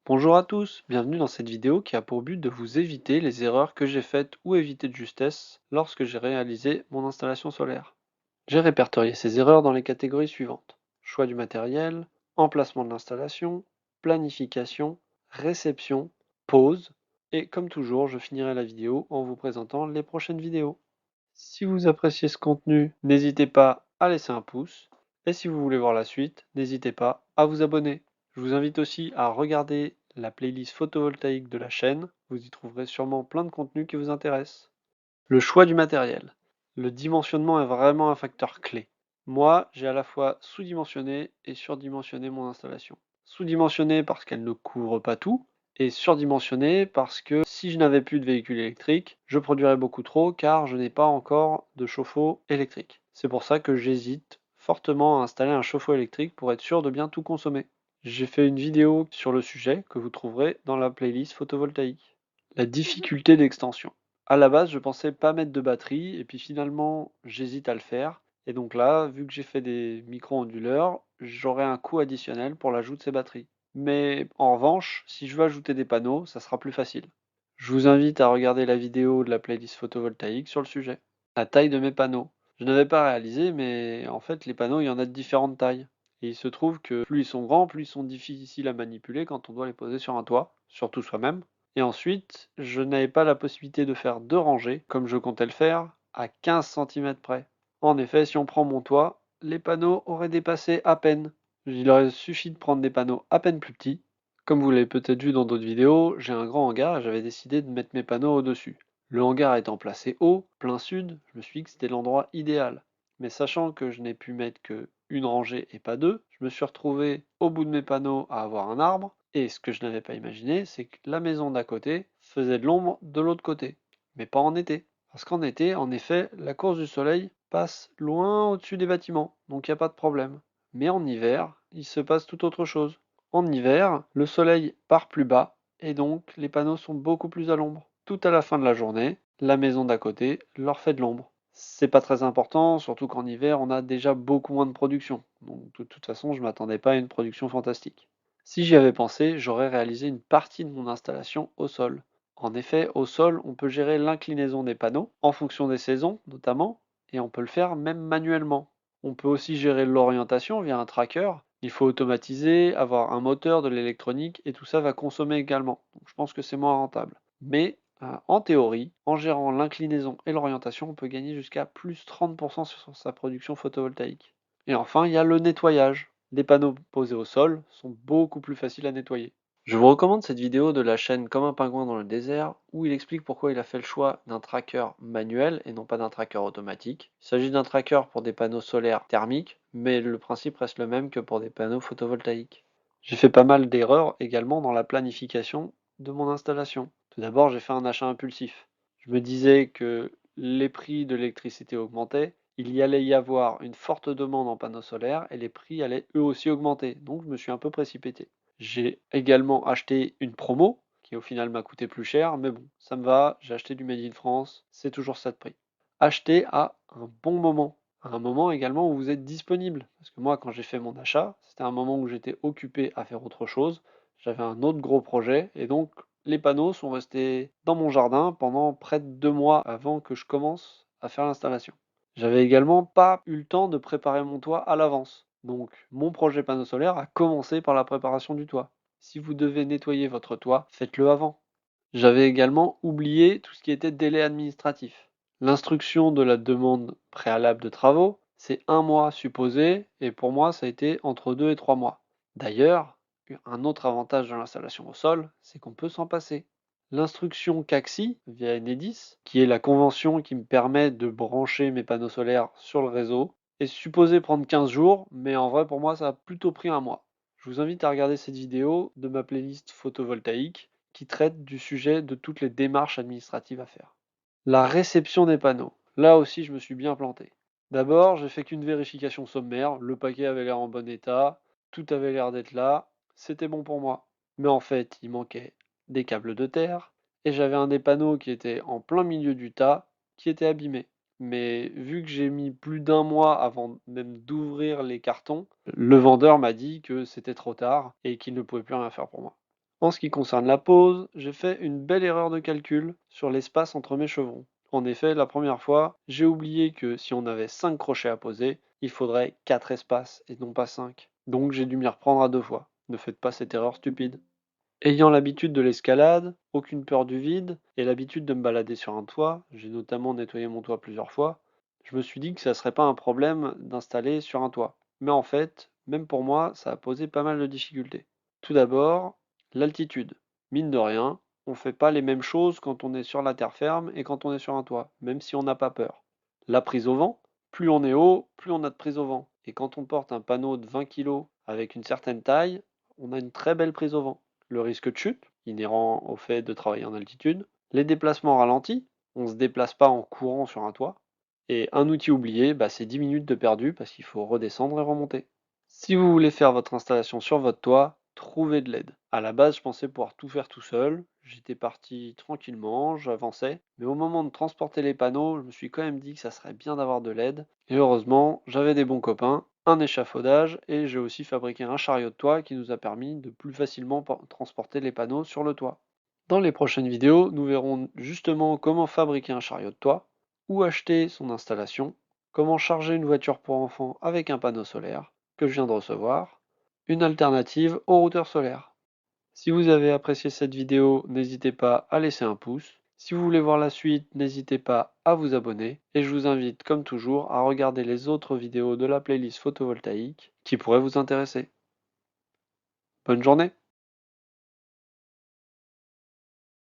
Bonjour à tous, bienvenue dans cette vidéo qui a pour but de vous éviter les erreurs que j'ai faites ou éviter de justesse lorsque j'ai réalisé mon installation solaire. J'ai répertorié ces erreurs dans les catégories suivantes: choix du matériel, emplacement de l'installation, planification, réception, pause, et comme toujours, je finirai la vidéo en vous présentant les prochaines vidéos. Si vous appréciez ce contenu, n'hésitez pas à laisser un pouce, et si vous voulez voir la suite, n'hésitez pas à vous abonner. Je vous invite aussi à regarder la playlist photovoltaïque de la chaîne, vous y trouverez sûrement plein de contenus qui vous intéressent. Le choix du matériel. Le dimensionnement est vraiment un facteur clé. Moi, j'ai à la fois sous-dimensionné et surdimensionné mon installation. Sous-dimensionné parce qu'elle ne couvre pas tout, et surdimensionné parce que si je n'avais plus de véhicule électrique, je produirais beaucoup trop car je n'ai pas encore de chauffe-eau électrique. C'est pour ça que j'hésite fortement à installer un chauffe-eau électrique pour être sûr de bien tout consommer. J'ai fait une vidéo sur le sujet que vous trouverez dans la playlist photovoltaïque. La difficulté d'extension. À la base, je pensais pas mettre de batterie et puis finalement, j'hésite à le faire. Et donc là, vu que j'ai fait des micro-onduleurs, j'aurai un coût additionnel pour l'ajout de ces batteries. Mais en revanche, si je veux ajouter des panneaux, ça sera plus facile. Je vous invite à regarder la vidéo de la playlist photovoltaïque sur le sujet. La taille de mes panneaux. Je n'avais pas réalisé, mais en fait, les panneaux, il y en a de différentes tailles. Et il se trouve que plus ils sont grands, plus ils sont difficiles à manipuler quand on doit les poser sur un toit, surtout soi-même. Et ensuite, je n'avais pas la possibilité de faire 2 rangées, comme je comptais le faire, à 15 centimètres près. En effet, si on prend mon toit, les panneaux auraient dépassé à peine. Il aurait suffi de prendre des panneaux à peine plus petits. Comme vous l'avez peut-être vu dans d'autres vidéos, j'ai un grand hangar et j'avais décidé de mettre mes panneaux au-dessus. Le hangar étant placé haut, plein sud, je me suis dit que c'était l'endroit idéal. Mais sachant que je n'ai pu mettre que une rangée et pas deux, je me suis retrouvé au bout de mes panneaux à avoir un arbre, et ce que je n'avais pas imaginé, c'est que la maison d'à côté faisait de l'ombre de l'autre côté. Mais pas en été. Parce qu'en été, en effet, la course du soleil passe loin au-dessus des bâtiments, donc il n'y a pas de problème. Mais en hiver, il se passe tout autre chose. En hiver, le soleil part plus bas, et donc les panneaux sont beaucoup plus à l'ombre. Tout à la fin de la journée, la maison d'à côté leur fait de l'ombre. C'est pas très important, surtout qu'en hiver, on a déjà beaucoup moins de production. Donc de toute façon, je m'attendais pas à une production fantastique. Si j'y avais pensé, j'aurais réalisé une partie de mon installation au sol. En effet, au sol, on peut gérer l'inclinaison des panneaux, en fonction des saisons notamment, et on peut le faire même manuellement. On peut aussi gérer l'orientation via un tracker. Il faut automatiser, avoir un moteur, de l'électronique, et tout ça va consommer également. Donc je pense que c'est moins rentable. Mais en théorie, en gérant l'inclinaison et l'orientation, on peut gagner jusqu'à plus 30% sur sa production photovoltaïque. Et enfin, il y a le nettoyage. Les panneaux posés au sol sont beaucoup plus faciles à nettoyer. Je vous recommande cette vidéo de la chaîne Comme un pingouin dans le désert, où il explique pourquoi il a fait le choix d'un tracker manuel et non pas d'un tracker automatique. Il s'agit d'un tracker pour des panneaux solaires thermiques, mais le principe reste le même que pour des panneaux photovoltaïques. J'ai fait pas mal d'erreurs également dans la planification de mon installation. Tout d'abord, j'ai fait un achat impulsif. Je me disais que les prix de l'électricité augmentaient, il y allait y avoir une forte demande en panneaux solaires et les prix allaient eux aussi augmenter. Donc je me suis un peu précipité. J'ai également acheté une promo qui au final m'a coûté plus cher, mais bon, ça me va, j'ai acheté du Made in France, c'est toujours ça de prix. Acheter à un bon moment, à un moment également où vous êtes disponible. Parce que moi, quand j'ai fait mon achat, c'était un moment où j'étais occupé à faire autre chose, j'avais un autre gros projet, et donc les panneaux sont restés dans mon jardin pendant près de 2 mois avant que je commence à faire l'installation. J'avais également pas eu le temps de préparer mon toit à l'avance. Donc, mon projet panneau solaire a commencé par la préparation du toit. Si vous devez nettoyer votre toit, faites-le avant. J'avais également oublié tout ce qui était délai administratif. L'instruction de la demande préalable de travaux, c'est 1 mois supposé, et pour moi, ça a été entre 2 et 3 mois. D'ailleurs, un autre avantage de l'installation au sol, c'est qu'on peut s'en passer. L'instruction CAXI via Enedis, qui est la convention qui me permet de brancher mes panneaux solaires sur le réseau, est supposée prendre 15 jours, mais en vrai pour moi ça a plutôt pris 1 mois. Je vous invite à regarder cette vidéo de ma playlist photovoltaïque qui traite du sujet de toutes les démarches administratives à faire. La réception des panneaux. Là aussi je me suis bien planté. D'abord, j'ai fait qu'une vérification sommaire, le paquet avait l'air en bon état, tout avait l'air d'être là, c'était bon pour moi. Mais en fait, il manquait des câbles de terre, et j'avais un des panneaux qui était en plein milieu du tas, qui était abîmé. Mais vu que j'ai mis plus d'1 mois avant même d'ouvrir les cartons, le vendeur m'a dit que c'était trop tard et qu'il ne pouvait plus rien faire pour moi. En ce qui concerne la pose, j'ai fait une belle erreur de calcul sur l'espace entre mes chevrons. En effet, la première fois, j'ai oublié que si on avait 5 crochets à poser, il faudrait 4 espaces et non pas 5. Donc j'ai dû m'y reprendre à 2 fois. Ne faites pas cette erreur stupide. Ayant l'habitude de l'escalade, aucune peur du vide et l'habitude de me balader sur un toit, j'ai notamment nettoyé mon toit plusieurs fois, je me suis dit que ça serait pas un problème d'installer sur un toit. Mais en fait, même pour moi, ça a posé pas mal de difficultés. Tout d'abord, l'altitude. Mine de rien, on fait pas les mêmes choses quand on est sur la terre ferme et quand on est sur un toit, même si on n'a pas peur. La prise au vent, plus on est haut, plus on a de prise au vent. Et quand on porte un panneau de 20 kg avec une certaine taille, on a une très belle prise au vent. Le risque de chute, inhérent au fait de travailler en altitude, les déplacements ralentis, on ne se déplace pas en courant sur un toit, et un outil oublié, c'est 10 minutes de perdu parce qu'il faut redescendre et remonter. Si vous voulez faire votre installation sur votre toit, trouvez de l'aide. À la base, je pensais pouvoir tout faire tout seul, j'étais parti tranquillement, j'avançais, mais au moment de transporter les panneaux, je me suis quand même dit que ça serait bien d'avoir de l'aide, et heureusement, j'avais des bons copains, un échafaudage, et j'ai aussi fabriqué un chariot de toit qui nous a permis de plus facilement transporter les panneaux sur le toit. Dans les prochaines vidéos, nous verrons justement comment fabriquer un chariot de toit, où acheter son installation, comment charger une voiture pour enfants avec un panneau solaire, que je viens de recevoir, une alternative au routeur solaire. Si vous avez apprécié cette vidéo, n'hésitez pas à laisser un pouce. Si vous voulez voir la suite, n'hésitez pas à vous abonner. Et je vous invite, comme toujours, à regarder les autres vidéos de la playlist photovoltaïque qui pourraient vous intéresser. Bonne journée!